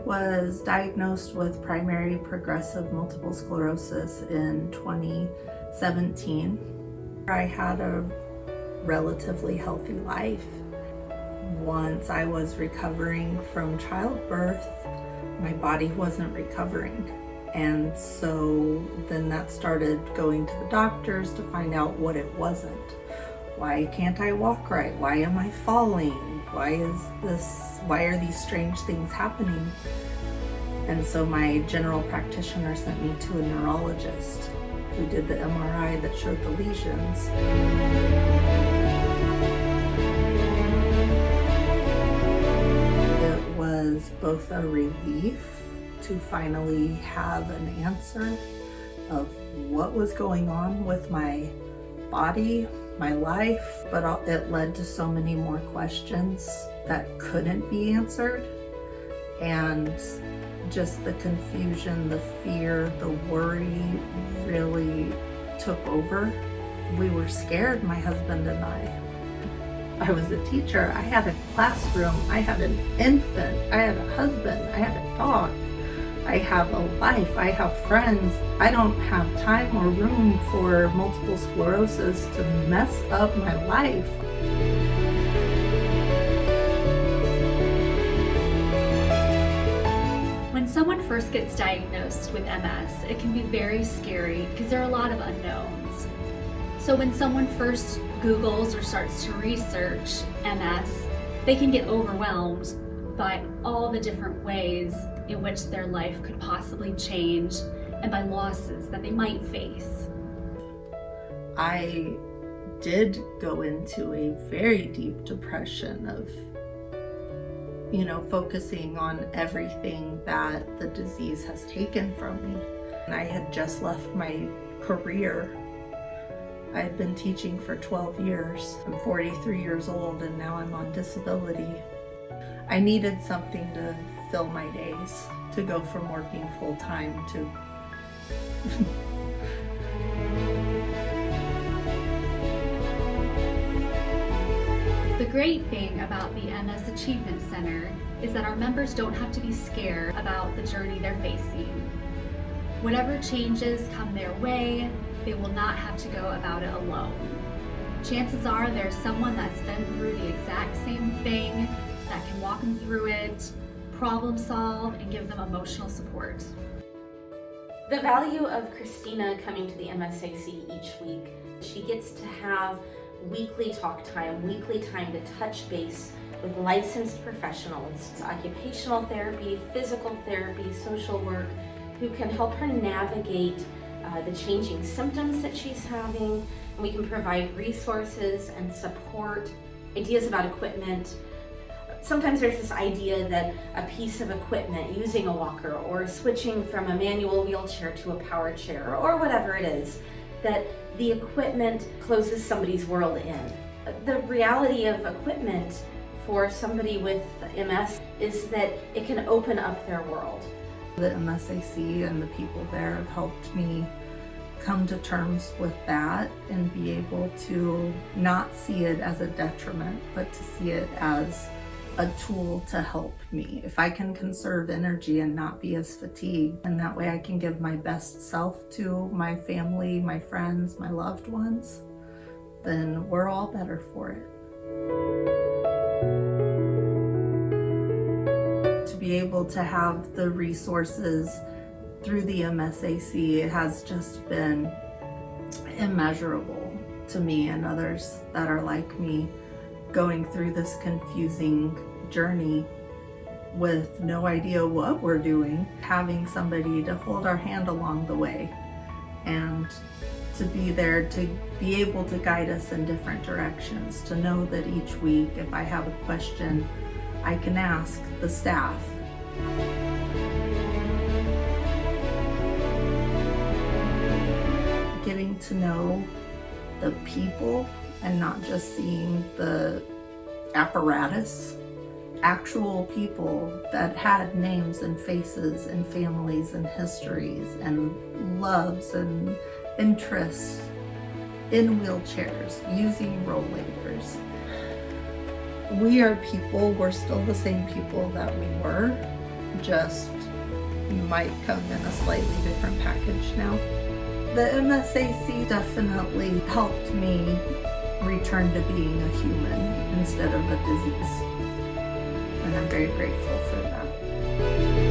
was diagnosed with primary progressive multiple sclerosis in 2017. I had a relatively healthy life. Once I was recovering from childbirth, my body wasn't recovering. And so then that started going to the doctors to find out what it wasn't. Why can't I walk right? Why am I falling? Why are these strange things happening? And so my general practitioner sent me to a neurologist who did the MRI that showed the lesions. It was both a relief to finally have an answer of what was going on with my body, my life, but it led to so many more questions that couldn't be answered. And just the confusion, the fear, the worry really took over. We were scared, my husband and I. I was a teacher, I had a classroom, I had an infant, I had a husband, I had a dog. I have a life, I have friends. I don't have time or room for multiple sclerosis to mess up my life. When someone first gets diagnosed with MS, it can be very scary because there are a lot of unknowns. So when someone first Googles or starts to research MS, they can get overwhelmed by all the different ways in which their life could possibly change and by losses that they might face. I did go into a very deep depression of, focusing on everything that the disease has taken from me. And I had just left my career. I had been teaching for 12 years. I'm 43 years old and now I'm on disability. I needed something to fill my days, to go from working full-time to The great thing about the MS Achievement Center is that our members don't have to be scared about the journey they're facing. Whatever changes come their way, they will not have to go about it alone. Chances are there's someone that's been through the exact same thing that can walk them through it, problem solve, and give them emotional support. The value of Christina coming to the MSAC each week, she gets to have weekly talk time, weekly time to touch base with licensed professionals, occupational therapy, physical therapy, social work, who can help her navigate the changing symptoms that she's having. And we can provide resources and support, ideas about equipment. Sometimes there's this idea that a piece of equipment, using a walker or switching from a manual wheelchair to a power chair or whatever it is, that the equipment closes somebody's world in. The reality of equipment for somebody with MS is that it can open up their world. The MSAC and the people there have helped me come to terms with that and be able to not see it as a detriment, but to see it as a tool to help me. If I can conserve energy and not be as fatigued, and that way I can give my best self to my family, my friends, my loved ones, then we're all better for it. To be able to have the resources through the MSAC has just been immeasurable to me and others that are like me, going through this confusing journey with no idea what we're doing, having somebody to hold our hand along the way and to be there to be able to guide us in different directions, to know that each week if I have a question, I can ask the staff. Getting to know the people and not just seeing the apparatus, actual people that had names and faces and families and histories and loves and interests in wheelchairs, using rollators. We are people, we're still the same people that we were, just might come in a slightly different package now. The MSAC definitely helped me return to being a human instead of a disease, and I'm very grateful for that.